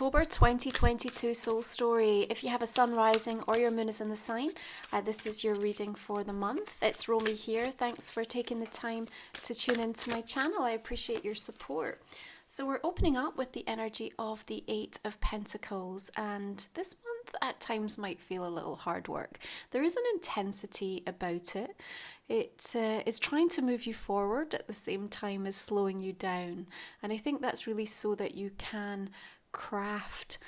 October 2022 soul story. If you have a sun rising or your moon is in the sign, this is your reading for the month. It's Romy here. Thanks for taking the time to tune into my channel. I appreciate your support. So we're opening up with the energy of the Eight of Pentacles, and this month at times might feel a little hard work. There is an intensity about it. It is trying to move you forward at the same time as slowing you down, and I think that's really so that you can craft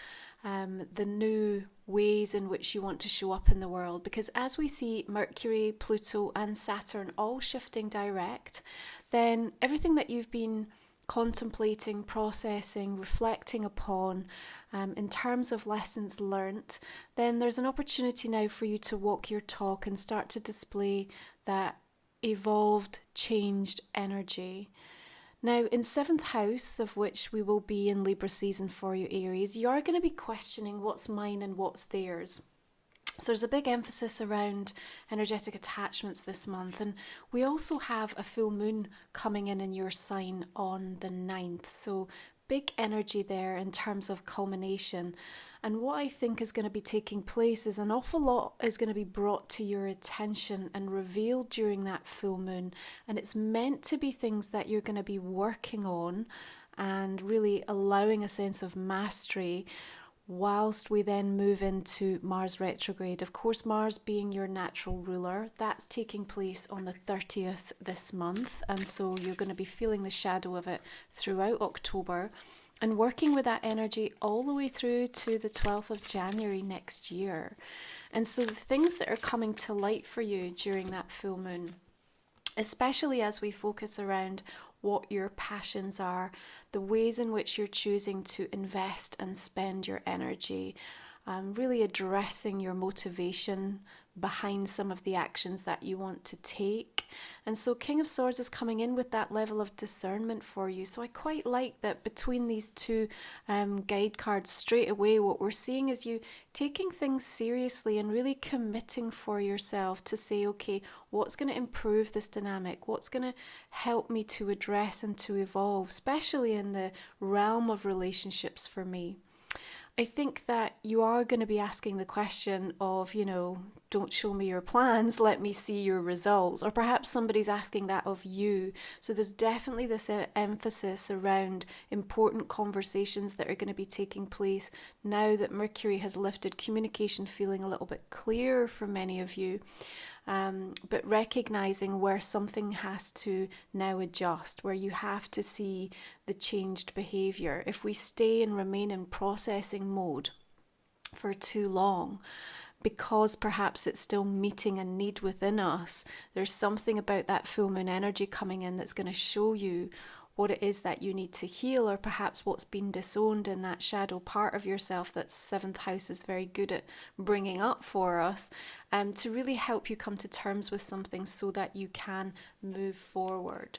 the new ways in which you want to show up in the world. Because as we see Mercury, Pluto and Saturn all shifting direct, then everything that you've been contemplating, processing, reflecting upon in terms of lessons learnt, then there's an opportunity now for you to walk your talk and start to display that evolved, changed energy. Now, in 7th house, of which we will be in Libra season for you, Aries, you are going to be questioning what's mine and what's theirs. So there's a big emphasis around energetic attachments this month, and we also have a full moon coming in your sign on the 9th. So big energy there in terms of culmination. And what I think is going to be taking place is an awful lot is going to be brought to your attention and revealed during that full moon. And it's meant to be things that you're going to be working on and really allowing a sense of mastery whilst we then move into Mars retrograde. Of course, Mars being your natural ruler, that's taking place on the 30th this month. And so you're going to be feeling the shadow of it throughout October and working with that energy all the way through to the 12th of January next year. And so the things that are coming to light for you during that full moon, especially as we focus around what your passions are, the ways in which you're choosing to invest and spend your energy, really addressing your motivation behind some of the actions that you want to take. And so King of Swords is coming in with that level of discernment for you. So I quite like that between these two guide cards straight away, what we're seeing is you taking things seriously and really committing for yourself to say, okay, what's going to improve this dynamic? What's going to help me to address and to evolve, especially in the realm of relationships for me? I think that you are going to be asking the question of, don't show me your plans, let me see your results. Or perhaps somebody's asking that of you. So there's definitely this emphasis around important conversations that are going to be taking place now that Mercury has lifted, communication feeling a little bit clearer for many of you. But recognizing where something has to now adjust, where you have to see the changed behavior. If we stay and remain in processing mode for too long, because perhaps it's still meeting a need within us, there's something about that full moon energy coming in that's going to show you what it is that you need to heal, or perhaps what's been disowned in that shadow part of yourself that 7th house is very good at bringing up for us, to really help you come to terms with something so that you can move forward.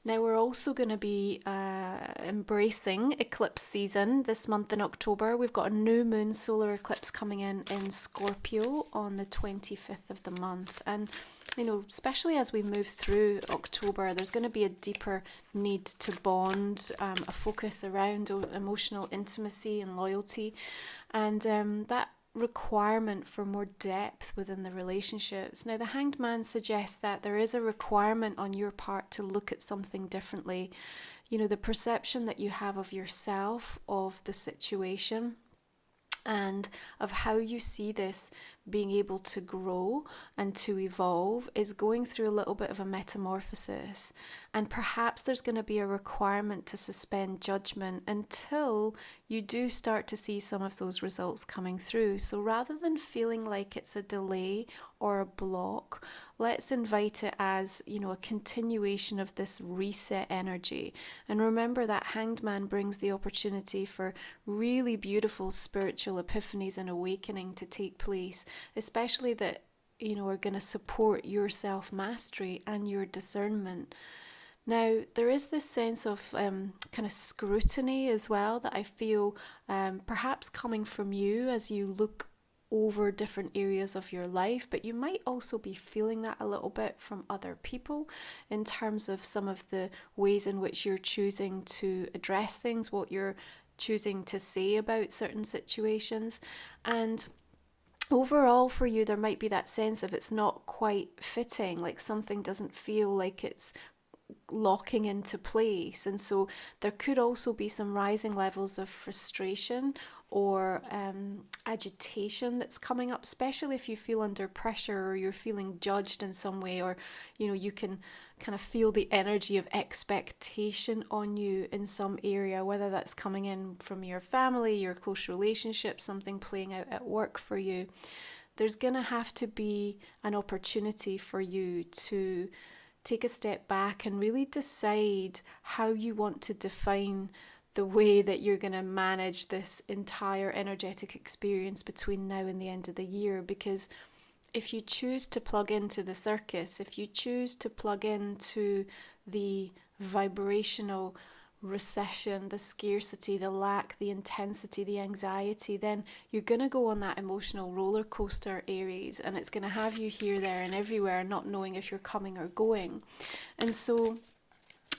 Now we're also going to be embracing eclipse season this month in October. We've got a new moon solar eclipse coming in Scorpio on the 25th of the month. And especially as we move through October, there's going to be a deeper need to bond, a focus around emotional intimacy and loyalty, and that requirement for more depth within the relationships. Now, the Hanged Man suggests that there is a requirement on your part to look at something differently. The perception that you have of yourself, of the situation, and of how you see this being able to grow and to evolve is going through a little bit of a metamorphosis. And perhaps there's going to be a requirement to suspend judgment until you do start to see some of those results coming through. So rather than feeling like it's a delay or a block, let's invite it as, a continuation of this reset energy. And remember that Hanged Man brings the opportunity for really beautiful spiritual epiphanies and awakening to take place, especially that, are going to support your self-mastery and your discernment. Now, there is this sense of kind of scrutiny as well that I feel perhaps coming from you as you look over different areas of your life, but you might also be feeling that a little bit from other people in terms of some of the ways in which you're choosing to address things, what you're choosing to say about certain situations. And overall for you, there might be that sense of it's not quite fitting, like something doesn't feel like it's locking into place. And so there could also be some rising levels of frustration or agitation that's coming up, especially if you feel under pressure or you're feeling judged in some way, or you can kind of feel the energy of expectation on you in some area, whether that's coming in from your family, your close relationship, something playing out at work for you. There's gonna have to be an opportunity for you to take a step back and really decide how you want to define the way that you're going to manage this entire energetic experience between now and the end of the year. Because if you choose to plug into the circus, if you choose to plug into the vibrational recession, the scarcity, the lack, the intensity, the anxiety, then you're going to go on that emotional roller coaster, Aries, and it's going to have you here, there and everywhere, not knowing if you're coming or going. And so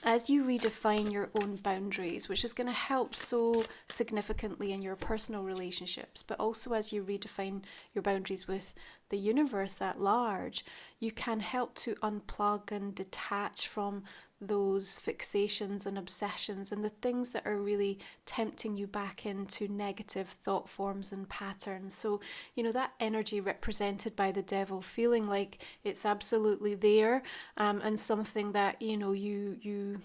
as you redefine your own boundaries, which is going to help so significantly in your personal relationships, but also as you redefine your boundaries with the universe at large, you can help to unplug and detach from those fixations and obsessions and the things that are really tempting you back into negative thought forms and patterns. So, that energy represented by the devil, feeling like it's absolutely there, and something that, you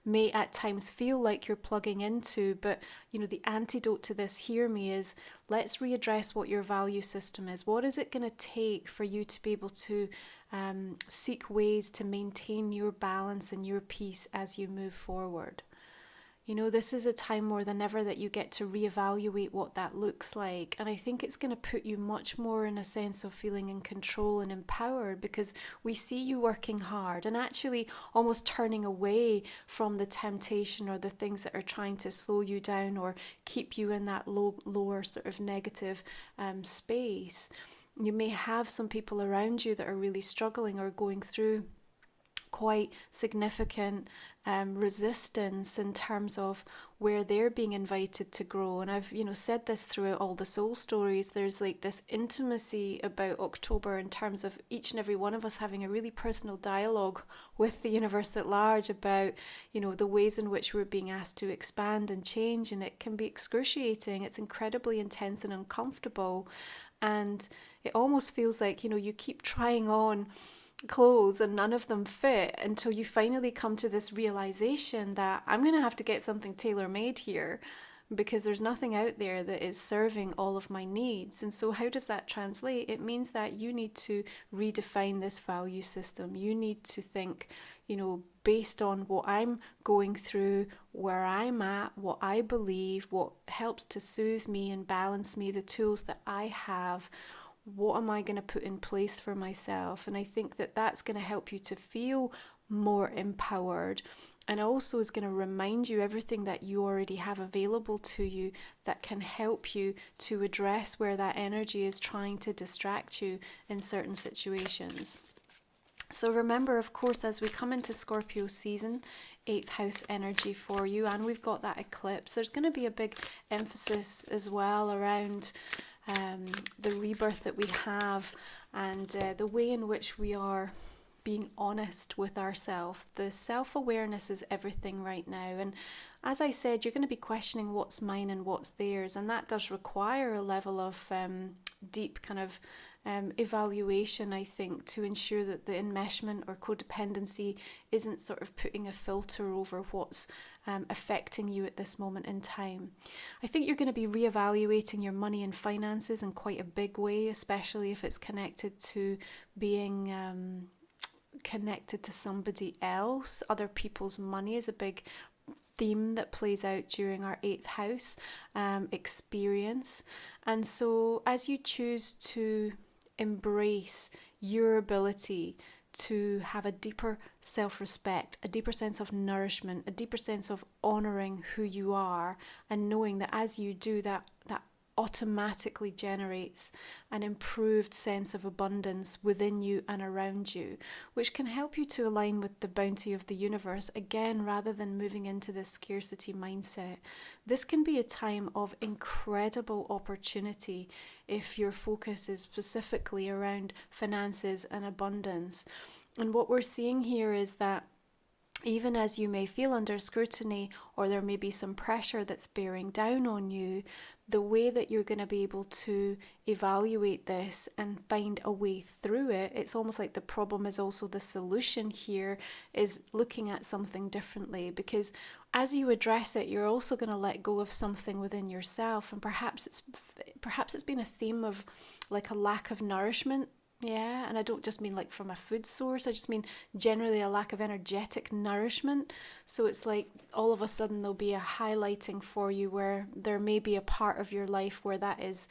may at times feel like you're plugging into. But, the antidote to this, hear me, is let's readdress what your value system is. What is it going to take for you to be able to seek ways to maintain your balance and your peace as you move forward? This is a time more than ever that you get to reevaluate what that looks like. And I think it's going to put you much more in a sense of feeling in control and empowered, because we see you working hard and actually almost turning away from the temptation or the things that are trying to slow you down or keep you in that lower sort of negative space. You may have some people around you that are really struggling or going through quite significant resistance in terms of where they're being invited to grow. And I've said this throughout all the soul stories. There's like this intimacy about October in terms of each and every one of us having a really personal dialogue with the universe at large about the ways in which we're being asked to expand and change. And it can be excruciating. It's incredibly intense and uncomfortable, and it almost feels like you keep trying on clothes and none of them fit until you finally come to this realization that I'm going to have to get something tailor-made here, because there's nothing out there that is serving all of my needs. And so how does that translate? It means that you need to redefine this value system. You need to think, based on what I'm going through, where I'm at, what I believe, what helps to soothe me and balance me, the tools that I have. What am I going to put in place for myself? And I think that that's going to help you to feel more empowered, and also is going to remind you everything that you already have available to you that can help you to address where that energy is trying to distract you in certain situations. So remember, of course, as we come into Scorpio season, 8th house energy for you, and we've got that eclipse, there's going to be a big emphasis as well around the rebirth that we have, and the way in which we are being honest with ourselves. The self-awareness is everything right now. And as I said, you're going to be questioning what's mine and what's theirs, and that does require a level of deep kind of evaluation, I think, to ensure that the enmeshment or codependency isn't sort of putting a filter over what's affecting you at this moment in time. I think you're going to be reevaluating your money and finances in quite a big way, especially if it's connected to being connected to somebody else. Other people's money is a big theme that plays out during our 8th house experience. And so as you choose to embrace your ability to have a deeper self-respect, a deeper sense of nourishment, a deeper sense of honouring who you are, and knowing that as you do that automatically generates an improved sense of abundance within you and around you, which can help you to align with the bounty of the universe again, rather than moving into this scarcity mindset. This can be a time of incredible opportunity if your focus is specifically around finances and abundance. And what we're seeing here is that even as you may feel under scrutiny, or there may be some pressure that's bearing down on you, the way that you're going to be able to evaluate this and find a way through it, it's almost like the problem is also the solution here, is looking at something differently. Because as you address it, you're also going to let go of something within yourself, and perhaps it's been a theme of like a lack of nourishment. Yeah, and I don't just mean like from a food source, I just mean generally a lack of energetic nourishment. So it's like all of a sudden there'll be a highlighting for you where there may be a part of your life where that is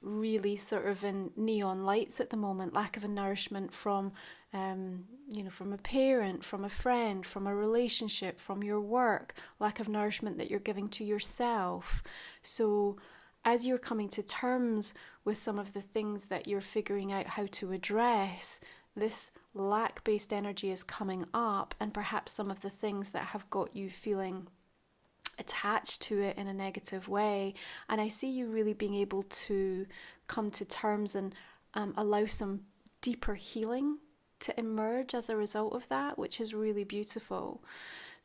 really sort of in neon lights at the moment. Lack of a nourishment from, from a parent, from a friend, from a relationship, from your work. Lack of nourishment that you're giving to yourself. So as you're coming to terms with some of the things that you're figuring out how to address, this lack-based energy is coming up, and perhaps some of the things that have got you feeling attached to it in a negative way. And I see you really being able to come to terms and allow some deeper healing to emerge as a result of that, which is really beautiful.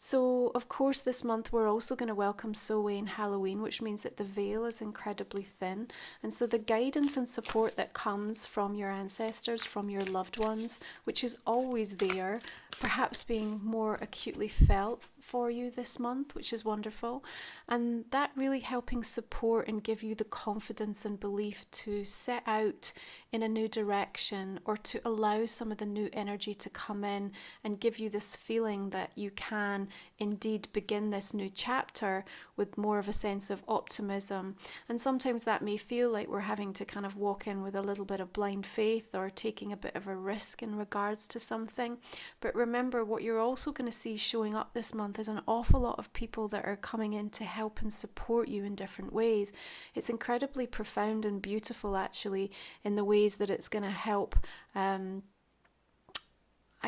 So, of course, this month we're also going to welcome Samhain Halloween, which means that the veil is incredibly thin. And so the guidance and support that comes from your ancestors, from your loved ones, which is always there, perhaps being more acutely felt for you this month, which is wonderful. And that really helping support and give you the confidence and belief to set out in a new direction, or to allow some of the new energy to come in and give you this feeling that you can indeed begin this new chapter with more of a sense of optimism. And sometimes that may feel like we're having to kind of walk in with a little bit of blind faith, or taking a bit of a risk in regards to something. But remember, what you're also going to see showing up this month is an awful lot of people that are coming in to help and support you in different ways. It's incredibly profound and beautiful, actually, in the ways that it's going to help, I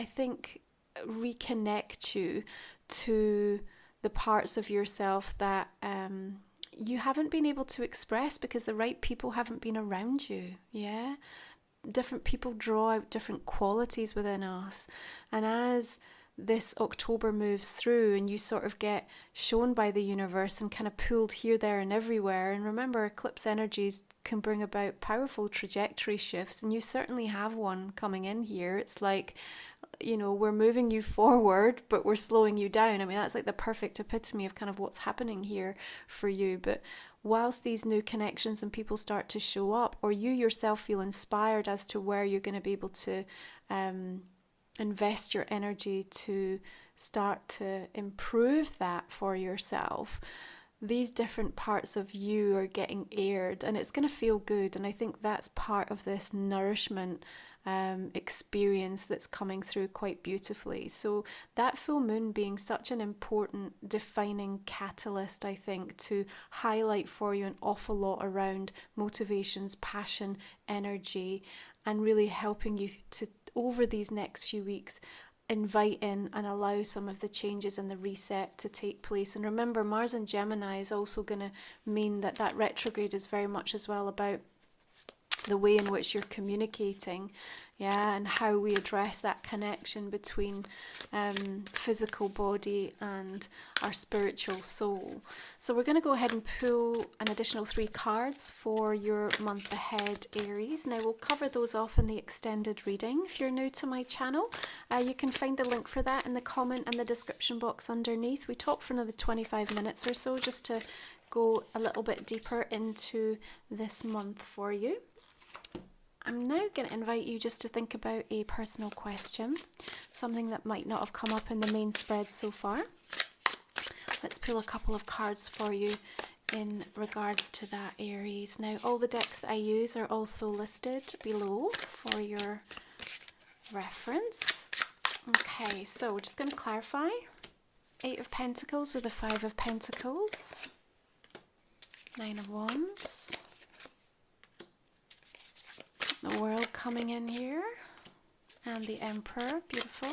think, reconnect you to the parts of yourself that you haven't been able to express because the right people haven't been around you. Yeah, different people draw out different qualities within us, and as this October moves through and you sort of get shown by the universe and kind of pulled here, there and everywhere. And remember, eclipse energies can bring about powerful trajectory shifts, and you certainly have one coming in here. It's like, we're moving you forward, but we're slowing you down. I mean, that's like the perfect epitome of kind of what's happening here for you. But whilst these new connections and people start to show up, or you yourself feel inspired as to where you're going to be able to invest your energy to start to improve that for yourself, these different parts of you are getting aired, and it's going to feel good. And I think that's part of this nourishment experience that's coming through quite beautifully. So that full moon being such an important defining catalyst, I think, to highlight for you an awful lot around motivations, passion, energy, and really helping you to, over these next few weeks, invite in and allow some of the changes and the reset to take place. And remember, Mars in Gemini is also going to mean that retrograde is very much as well about the way in which you're communicating, and how we address that connection between physical body and our spiritual soul. So we're going to go ahead and pull an additional 3 cards for your month ahead, Aries. Now we'll cover those off in the extended reading. If you're new to my channel, you can find the link for that in the comment and the description box underneath. We talk for another 25 minutes or so just to go a little bit deeper into this month for you. I'm now going to invite you just to think about a personal question, something that might not have come up in the main spread so far. Let's pull a couple of cards for you in regards to that, Aries. Now, all the decks that I use are also listed below for your reference. Okay, so we're just going to clarify. 8 of Pentacles with a 5 of Pentacles. Nine of Wands. The World coming in here. And the Emperor, beautiful.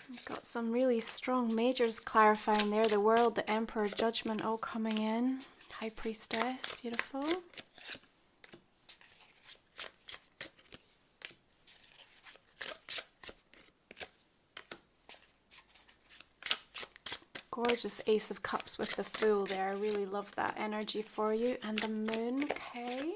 We've got some really strong majors clarifying there. The World, the Emperor, Judgment all coming in. High Priestess, beautiful. Gorgeous Ace of Cups with the Fool there. I really love that energy for you. And the Moon, okay.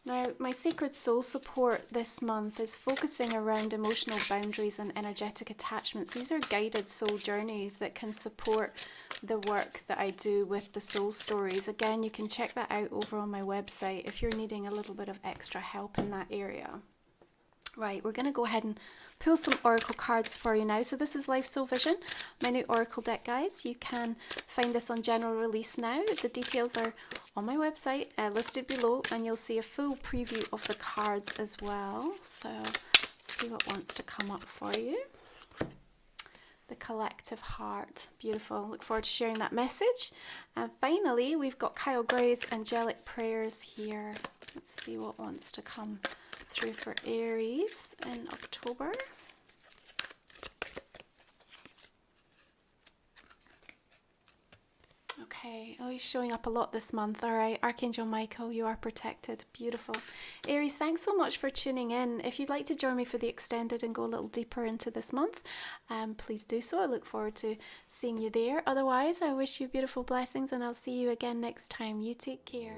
Now, my Sacred Soul support this month is focusing around emotional boundaries and energetic attachments. These are guided soul journeys that can support the work that I do with the soul stories. Again, you can check that out over on my website if you're needing a little bit of extra help in that area. Right, we're going to go ahead and pull some oracle cards for you now. So this is Life Soul Vision, my new oracle deck, guys. You can find this on general release now. The details are on my website, listed below, and you'll see a full preview of the cards as well. So let's see what wants to come up for you. The Collective Heart, beautiful. Look forward to sharing that message. And finally, we've got Kyle Gray's Angelic Prayers here. Let's see what wants to come through for Aries in October. Okay, oh, he's showing up a lot this month. All right, Archangel Michael, you are protected. Beautiful. Aries, thanks so much for tuning in. If you'd like to join me for the extended and go a little deeper into this month, please do so. I look forward to seeing you there. Otherwise, I wish you beautiful blessings, and I'll see you again next time. You take care.